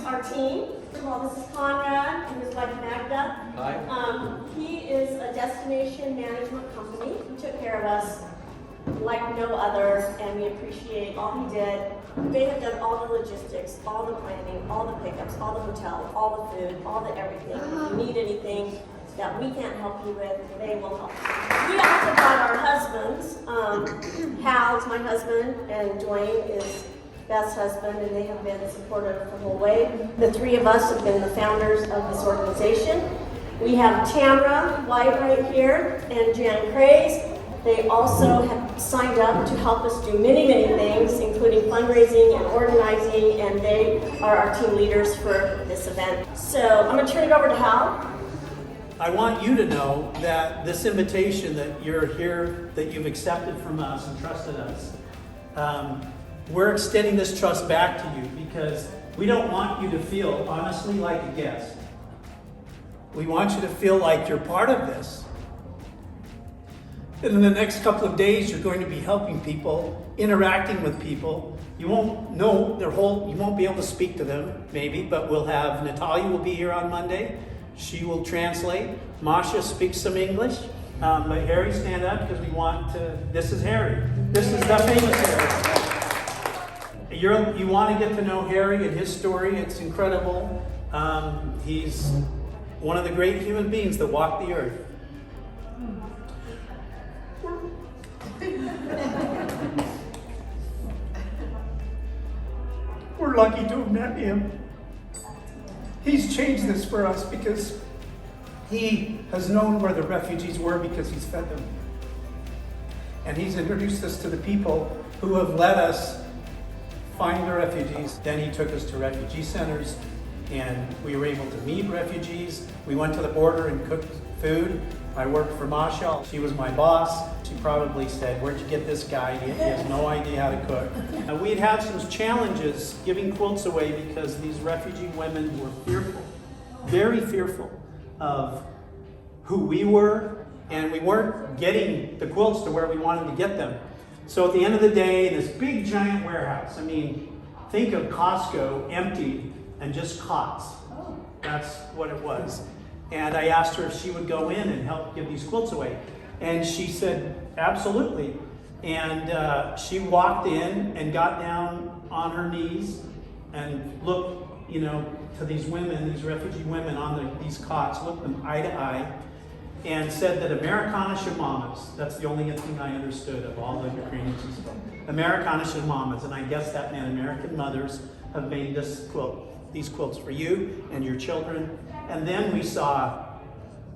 our team. Well, this is Conrad and his wife Magda. Hi. He is a destination management company. He took care of us like no other, and we appreciate all he did. They have done all the logistics, all the planning, all the pickups, all the hotel, all the food, all the everything. If you need anything that we can't help you with, they will help you. We also got our husbands. Hal's my husband, and Dwayne is Beth's husband, and they have been supportive the whole way. The three of us have been the founders of this organization. We have Tamara White right here and Jan Craze. They also have signed up to help us do many, many things, including fundraising and organizing, and they are our team leaders for this event. So I'm going to turn it over to Hal. I want you to know that this invitation that you're here, that you've accepted from us and trusted us, we're extending this trust back to you because we don't want you to feel, honestly, like a guest. We want you to feel like you're part of this. And in the next couple of days, you're going to be helping people, interacting with people. You won't know you won't be able to speak to them, maybe, but we'll have, Natalia will be here on Monday. She will translate. Masha speaks some English. But Harry, stand up because we want to, this is Harry. This is the famous Harry. You want to get to know Harry and his story. It's incredible. He's one of the great human beings that walk the earth. We're lucky to have met him. He's changed this for us because he has known where the refugees were because he's fed them. And he's introduced us to the people who have let us find the refugees. Then he took us to refugee centers and we were able to meet refugees. We went to the border and cooked food. I worked for Masha. She was my boss. She probably said, "Where'd you get this guy? He has no idea how to cook." We'd had some challenges giving quilts away because these refugee women were fearful, very fearful of who we were, and we weren't getting the quilts to where we wanted to get them. So at the end of the day, this big giant warehouse, I mean, think of Costco empty and just cots. That's what it was. And I asked her if she would go in and help give these quilts away. And she said, absolutely. And she walked in and got down on her knees and looked, to these women, these refugee women on these cots, looked them eye to eye, and said that Americana Shemamas, that's the only thing I understood of all the Ukrainians who spoke. Americana Shemamas, and I guess that meant American mothers have made these quilts for you and your children. And then we saw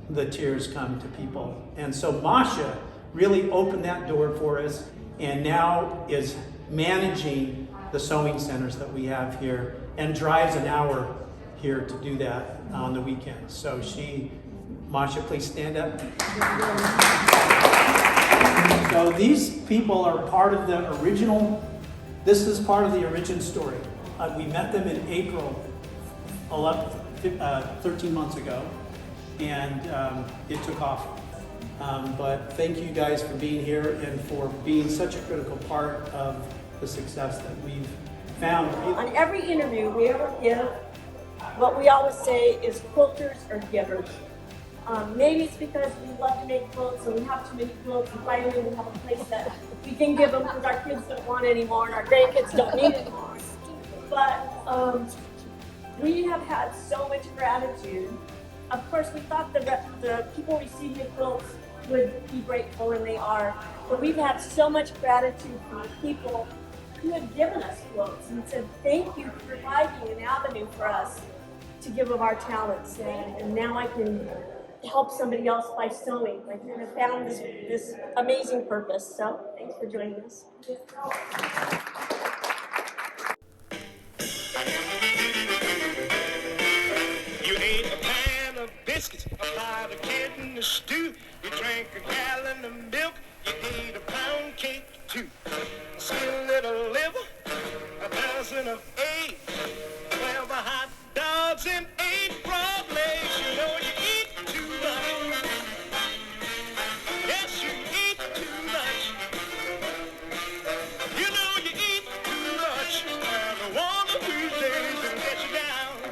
the tears come to people. And so Masha really opened that door for us and now is managing the sewing centers that we have here and drives an hour here to do that on the weekends. So Masha, please stand up. So these people are part of the original, this is part of the origin story. We met them in April 13 months ago, and it took off. But thank you guys for being here and for being such a critical part of the success that we've found. On every interview we ever give, what we always say is quilters are givers. Maybe it's because we love to make quilts and we have too many quilts, and finally we have a place that we can give them because our kids don't want any more and our grandkids don't need any more. But we have had so much gratitude. Of course, we thought the people receiving quilts would be grateful, and they are. But we've had so much gratitude from the people who have given us quilts and said, thank you for providing an avenue for us to give of our talents. And now I can help somebody else by sewing. I kind of found this amazing purpose. So thanks for joining us. You ate a pan of biscuits, about a kidney of stew. You drank a gallon of milk, you ate a pound cake too. A skillet of liver, a dozen of eggs, 12 hot dogs and 8 broad legs. You know you eat too much. Yes, you eat too much. You know you eat too much. And one of these days it'll get you down.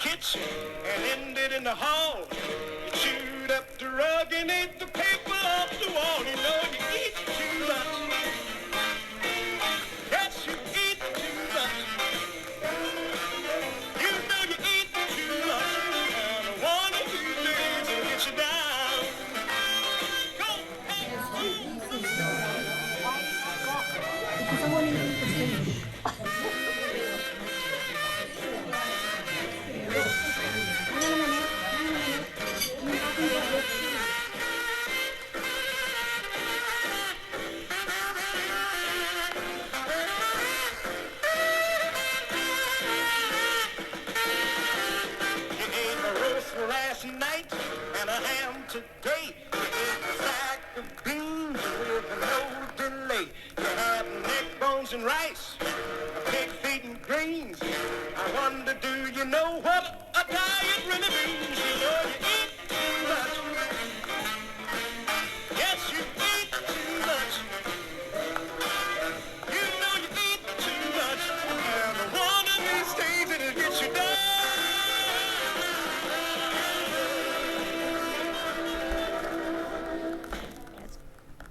kitchen and ended in the hall. You chewed up the rug and ate the paper off the wall. You know you eat too much. Yes, you eat too much. You know you eat too much. And one of these days will get you down. Last night and a ham today. You ate a sack of beans with no delay. You had neck bones and rice, pig feet and greens. I wonder, do you know what a diet really means? You know you eat too much.